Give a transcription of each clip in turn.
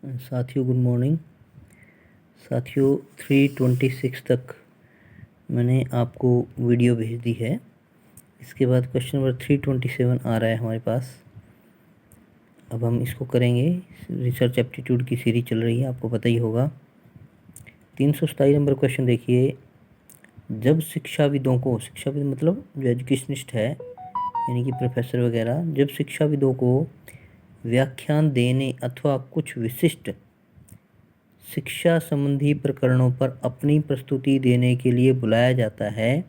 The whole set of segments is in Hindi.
साथियों गुड मॉर्निंग। साथियों 3:26 तक मैंने आपको वीडियो भेज दी है। इसके बाद क्वेश्चन नंबर 3:27 आ रहा है हमारे पास। अब हम इसको करेंगे। रिसर्च एप्टीट्यूड की सीरीज चल रही है, आपको पता ही होगा। 327 नंबर क्वेश्चन देखिए। जब शिक्षाविदों को, शिक्षाविद मतलब जो एजुकेशनिस्ट है यानी कि प्रोफेसर वगैरह, जब शिक्षाविदों को व्याख्यान देने अथवा कुछ विशिष्ट शिक्षा संबंधी प्रकरणों पर अपनी प्रस्तुति देने के लिए बुलाया जाता है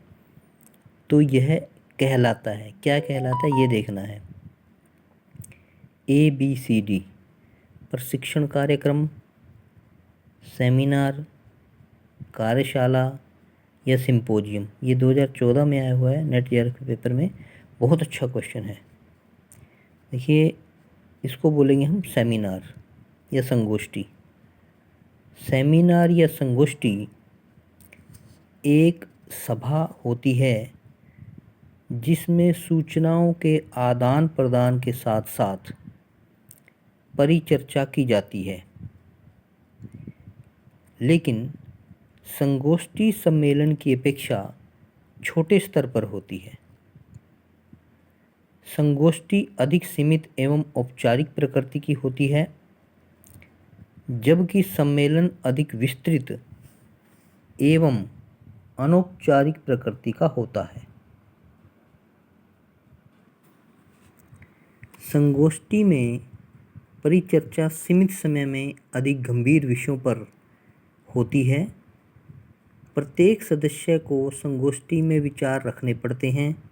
तो यह कहलाता है, क्या कहलाता है ये देखना है। ABCD: प्रशिक्षण कार्यक्रम, सेमिनार, कार्यशाला या सिंपोजियम। ये 2014 में आया हुआ है नेट जेआरएफ के पेपर में। बहुत अच्छा क्वेश्चन है। देखिए, इसको बोलेंगे हम सेमिनार या संगोष्ठी। सेमिनार या संगोष्ठी एक सभा होती है जिसमें सूचनाओं के आदान प्रदान के साथ साथ परिचर्चा की जाती है। लेकिन संगोष्ठी सम्मेलन की अपेक्षा छोटे स्तर पर होती है। संगोष्ठी अधिक सीमित एवं औपचारिक प्रकृति की होती है, जबकि सम्मेलन अधिक विस्तृत एवं अनौपचारिक प्रकृति का होता है। संगोष्ठी में परिचर्चा सीमित समय में अधिक गंभीर विषयों पर होती है। प्रत्येक सदस्य को संगोष्ठी में विचार रखने पड़ते हैं,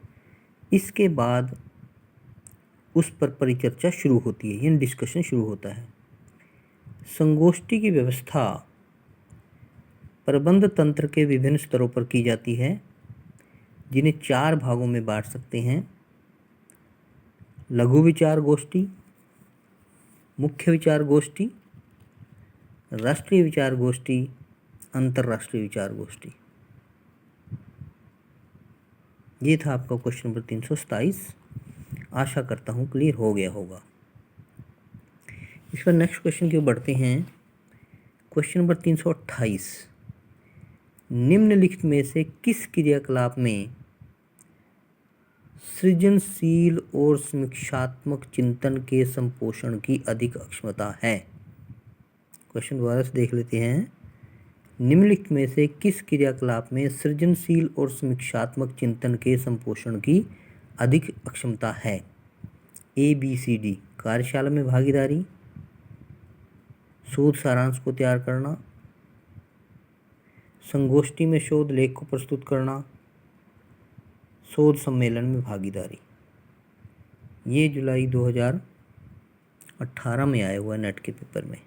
इसके बाद उस पर परिचर्चा शुरू होती है, यानी डिस्कशन शुरू होता है। संगोष्ठी की व्यवस्था प्रबंध तंत्र के विभिन्न स्तरों पर की जाती है, जिन्हें 4 भागों में बांट सकते हैं। लघु विचार गोष्ठी, मुख्य विचार गोष्ठी, राष्ट्रीय विचार गोष्ठी, अंतर्राष्ट्रीय विचार गोष्ठी। ये था आपका क्वेश्चन नंबर 327। आशा करता हूँ क्लियर हो गया होगा। इस पर नेक्स्ट क्वेश्चन की ओर बढ़ते हैं। Question number 328। निम्नलिखित में से किस क्रियाकलाप में सृजनशील और समीक्षात्मक चिंतन के संपोषण की अधिक क्षमता है? क्वेश्चन दोबारा से देख लेते हैं। निम्नलिखित में से किस क्रियाकलाप में सृजनशील और समीक्षात्मक चिंतन के संपोषण की अधिक क्षमता है? ABCD: कार्यशाला में भागीदारी, शोध सारांश को तैयार करना, संगोष्ठी में शोध लेख को प्रस्तुत करना, शोध सम्मेलन में भागीदारी। ये जुलाई 2018 में आया हुआ नेट के पेपर में।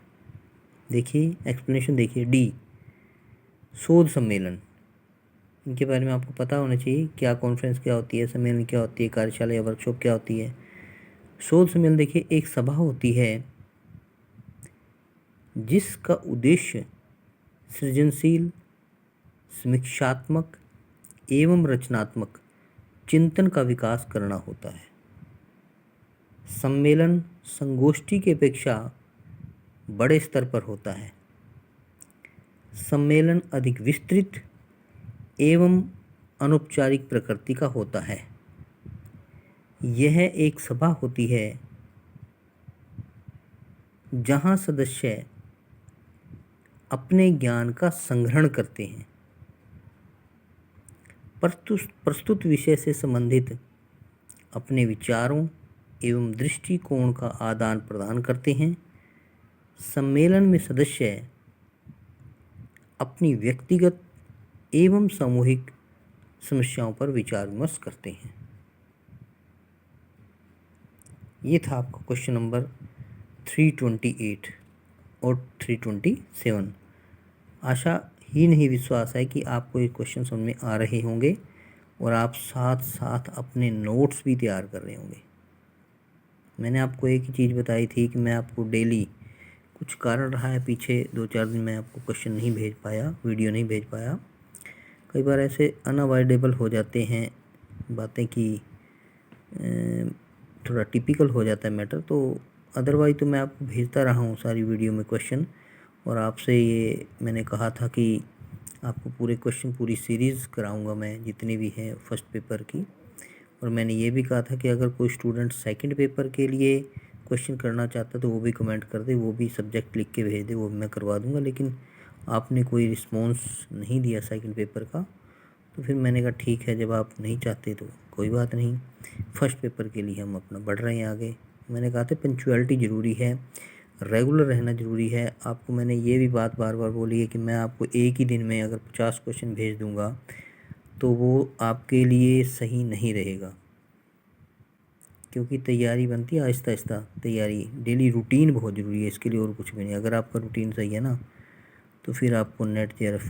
देखिए एक्सप्लेनेशन देखिए। D: शोध सम्मेलन। इनके बारे में आपको पता होना चाहिए, क्या कॉन्फ्रेंस क्या होती है, सम्मेलन क्या होती है, कार्यशाला या वर्कशॉप क्या होती है। शोध सम्मेलन देखिए एक सभा होती है जिसका उद्देश्य सृजनशील, समीक्षात्मक एवं रचनात्मक चिंतन का विकास करना होता है। सम्मेलन संगोष्ठी की अपेक्षा बड़े स्तर पर होता है। सम्मेलन अधिक विस्तृत एवं अनौपचारिक प्रकृति का होता है। यह एक सभा होती है जहां सदस्य अपने ज्ञान का संग्रहण करते हैं, प्रस्तुत विषय से संबंधित अपने विचारों एवं दृष्टिकोण का आदान प्रदान करते हैं। सम्मेलन में सदस्य अपनी व्यक्तिगत एवं सामूहिक समस्याओं पर विचार विमर्श करते हैं। ये था आपका क्वेश्चन नंबर 328 और 327। आशा ही नहीं विश्वास है कि आपको ये क्वेश्चन समझ में आ रहे होंगे और आप साथ साथ अपने नोट्स भी तैयार कर रहे होंगे। मैंने आपको एक ही चीज़ बताई थी कि मैं आपको डेली, कुछ कारण रहा है पीछे 2-4 दिन मैं आपको क्वेश्चन नहीं भेज पाया, वीडियो नहीं भेज पाया। कई बार ऐसे अनअवॉइडेबल हो जाते हैं बातें कि थोड़ा टिपिकल हो जाता है मैटर, तो अदरवाइज़ तो मैं आपको भेजता रहा हूँ सारी वीडियो में क्वेश्चन, और आपसे ये मैंने कहा था कि आपको पूरे क्वेश्चन पूरी सीरीज़ कराऊंगा मैं जितने भी हैं फर्स्ट पेपर की। और मैंने ये भी कहा था कि अगर कोई स्टूडेंट सेकंड पेपर के लिए क्वेश्चन करना चाहता तो वो भी कमेंट कर दे, वो भी सब्जेक्ट लिख के भेज दे, वो मैं करवा दूंगा। लेकिन आपने कोई रिस्पॉन्स नहीं दिया सेकंड पेपर का, तो फिर मैंने कहा ठीक है, जब आप नहीं चाहते तो कोई बात नहीं, फर्स्ट पेपर के लिए हम अपना बढ़ रहे हैं आगे। मैंने कहा था पंक्चुअलिटी ज़रूरी है, रेगुलर रहना ज़रूरी है। आपको मैंने ये भी बात बार बार बोली है कि मैं आपको एक ही दिन में अगर 50 क्वेश्चन भेज दूंगा तो वो आपके लिए सही नहीं रहेगा, क्योंकि तैयारी बनती है आहिस्ता आहिस्ता। तैयारी डेली रूटीन बहुत ज़रूरी है इसके लिए, और कुछ भी नहीं। अगर आपका रूटीन सही है ना, तो फिर आपको नेट जेआरएफ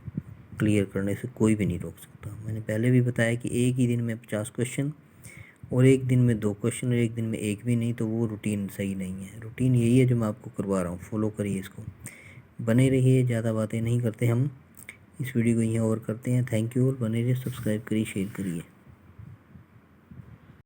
क्लियर करने से कोई भी नहीं रोक सकता। मैंने पहले भी बताया कि एक ही दिन में 50 क्वेश्चन, और एक दिन में 2 क्वेश्चन, और एक दिन में एक भी नहीं, तो वो रूटीन सही नहीं है। रूटीन यही है जो मैं आपको करवा रहा हूँ, फॉलो करिए इसको, बने रहिए। ज़्यादा बातें नहीं करते हम, इस वीडियो को यहाँ और करते हैं। थैंक यू, और बने रहिए, सब्सक्राइब करिए, शेयर करिए।